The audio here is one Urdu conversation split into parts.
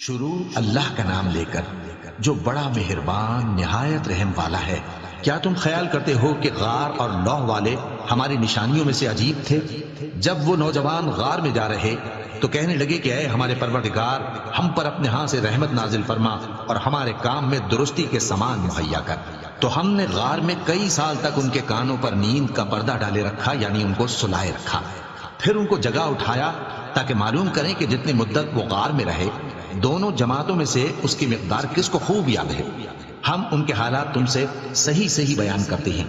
شروع اللہ کا نام لے کر جو بڑا مہربان نہایت رحم والا ہے۔ کیا تم خیال کرتے ہو کہ غار اور لوح والے ہماری نشانیوں میں سے عجیب تھے؟ جب وہ نوجوان غار میں جا رہے تو کہنے لگے کہ اے ہمارے پروردگار، ہم پر اپنے ہاں سے رحمت نازل فرما اور ہمارے کام میں درستی کے سامان مہیا کر۔ تو ہم نے غار میں کئی سال تک ان کے کانوں پر نیند کا پردہ ڈالے رکھا، یعنی ان کو سلائے رکھا۔ پھر ان کو جگہ اٹھایا تاکہ معلوم کریں کہ جتنی مدت وہ غار میں رہے دونوں جماعتوں میں سے اس کی مقدار کس کو خوب یاد ہے۔ ہم ان کے حالات تم سے صحیح صحیح بیان کرتے ہیں۔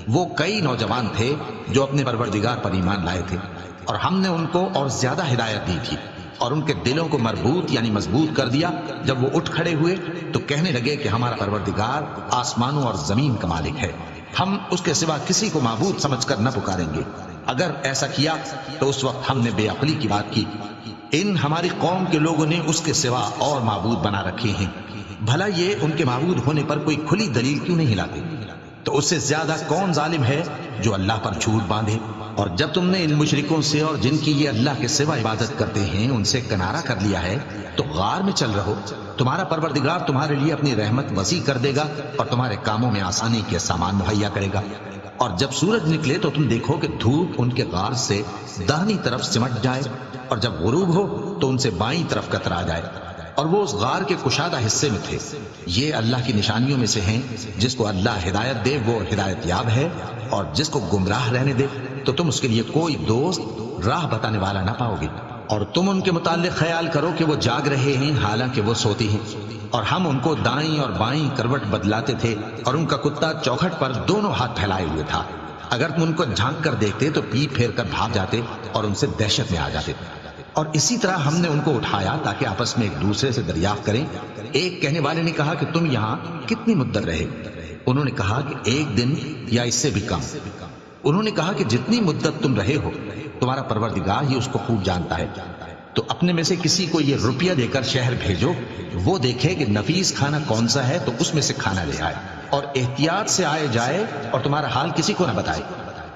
وہ کئی نوجوان تھے جو اپنے پروردگار پر ایمان لائے تھے، اور ہم نے ان کو اور زیادہ ہدایت دی تھی اور ان کے دلوں کو مربوط یعنی مضبوط کر دیا۔ جب وہ اٹھ کھڑے ہوئے تو کہنے لگے کہ ہمارا پروردگار آسمانوں اور زمین کا مالک ہے، ہم اس کے سوا کسی کو معبود سمجھ کر نہ پکاریں گے۔ اگر ایسا کیا تو اس وقت ہم نے بے عقلی کی بات کی۔ ان ہماری قوم کے لوگوں نے اس کے سوا اور معبود بنا رکھے ہیں، بھلا یہ ان کے معبود ہونے پر کوئی کھلی دلیل کیوں نہیں لاتے؟ تو اس سے زیادہ کون ظالم ہے جو اللہ پر جھوٹ باندھے؟ اور جب تم نے ان مشرکوں سے اور جن کی یہ اللہ کے سوا عبادت کرتے ہیں ان سے کنارہ کر لیا ہے تو غار میں چل رہو، تمہارا پروردگار تمہارے لیے اپنی رحمت وسیع کر دے گا اور تمہارے کاموں میں آسانی کے سامان مہیا کرے گا۔ اور جب سورج نکلے تو تم دیکھو کہ دھوپ ان کے غار سے داہنی طرف سمٹ جائے، اور جب غروب ہو تو ان سے بائیں طرف کترا جائے، اور وہ اس غار کے کشادہ حصے میں تھے۔ یہ اللہ کی نشانیوں میں سے ہیں، جس کو اللہ ہدایت دے وہ ہدایت یاب ہے، اور جس کو گمراہ رہنے دے تو تم اس کے لیے کوئی دوست راہ بتانے والا نہ پاؤ گے۔ اور تم ان کے متعلق خیال کرو کہ وہ جاگ رہے ہیں حالانکہ وہ سوتے ہیں، اور ہم ان کو دائیں اور بائیں کروٹ بدلاتے تھے، اور ان کا کتا چوکھٹ پر دونوں ہاتھ پھیلائے ہوئے تھا۔ اگر تم ان کو جھانک کر دیکھتے تو پیٹ پھیر کر بھاگ جاتے اور ان سے دہشت میں آ جاتے۔ اور اسی طرح ہم نے ان کو اٹھایا تاکہ آپس میں ایک دوسرے سے دریافت کریں۔ ایک کہنے والے نے کہا کہ تم یہاں کتنی مدت رہے؟ انہوں نے کہا کہ ایک دن یا اس سے بھی کم۔ انہوں نے کہا کہ جتنی مدت تم رہے ہو تمہارا پروردگار ہی اس کو خوب جانتا ہے۔ تو اپنے میں سے کسی کو یہ روپیہ دے کر شہر بھیجو، وہ دیکھے کہ نفیس کھانا کون سا ہے تو اس میں سے کھانا لے آئے، اور احتیاط سے آئے جائے اور تمہارا حال کسی کو نہ بتائے۔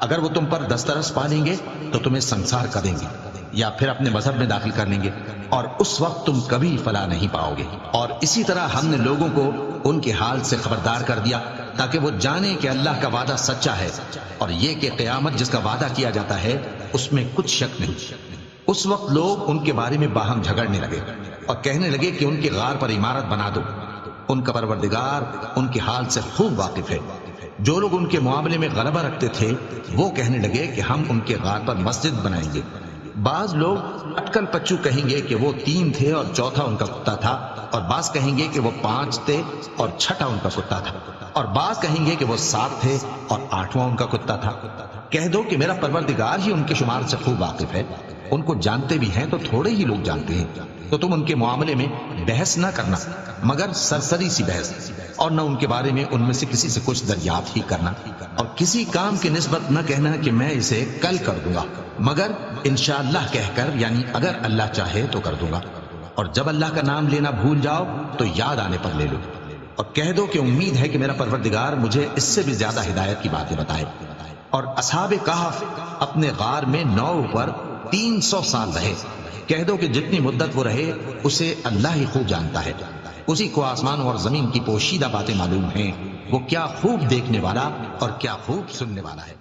اگر وہ تم پر دسترس پا لیں گے تو تمہیں سنسار کر دیں گے یا پھر اپنے مذہب میں داخل کر لیں گے، اور اس وقت تم کبھی فلاح نہیں پاؤ گے۔ اور اسی طرح ہم نے لوگوں کو ان کے حال سے خبردار کر دیا تاکہ وہ جانے کہ اللہ کا وعدہ سچا ہے، اور یہ کہ قیامت جس کا وعدہ کیا جاتا ہے اس میں کچھ شک نہیں۔ اس وقت لوگ ان کے بارے میں باہم جھگڑنے لگے اور کہنے لگے کہ ان کے غار پر عمارت بنا دو۔ ان کا پروردگار ان کے حال سے خوب واقف ہے۔ جو لوگ ان کے معاملے میں غلبہ رکھتے تھے وہ کہنے لگے کہ ہم ان کے غار پر مسجد بنائیں گے۔ بعض لوگ اٹکل پچو کہیں گے کہ وہ 3 تھے اور چوتھا ان کا کتا تھا، اور بعض کہیں گے کہ وہ 5 تھے اور چھٹا ان کا کتا تھا، اور بعض کہیں گے کہ وہ 7 تھے اور 8واں ان کا کتا تھا۔ کہہ دو کہ میرا پروردگار ہی ان کے شمار سے خوب واقف ہے، ان کو جانتے بھی ہیں تو تھوڑے ہی لوگ جانتے ہیں۔ تو تم ان کے معاملے میں بحث نہ کرنا مگر سرسری سی بحث، اور نہ ان کے بارے میں ان میں سے کسی سے کچھ دریافت ہی کرنا، اور کسی کام کی نسبت نہ کہنا کہ میں اسے کل کر دوں گا، مگر انشاءاللہ کہہ کر، یعنی اگر اللہ چاہے تو کر دوں گا۔ اور جب اللہ کا نام لینا بھول جاؤ تو یاد آنے پر لے لو، اور کہہ دو کہ امید ہے کہ میرا پروردگار مجھے اس سے بھی زیادہ ہدایت کی باتیں بتائے۔ اور اصحاب کہف اپنے غار میں 9 پر 300 سال رہے۔ کہہ دو کہ جتنی مدت وہ رہے اسے اللہ ہی خوب جانتا ہے، اسی کو آسمانوں اور زمین کی پوشیدہ باتیں معلوم ہیں، وہ کیا خوب دیکھنے والا اور کیا خوب سننے والا ہے۔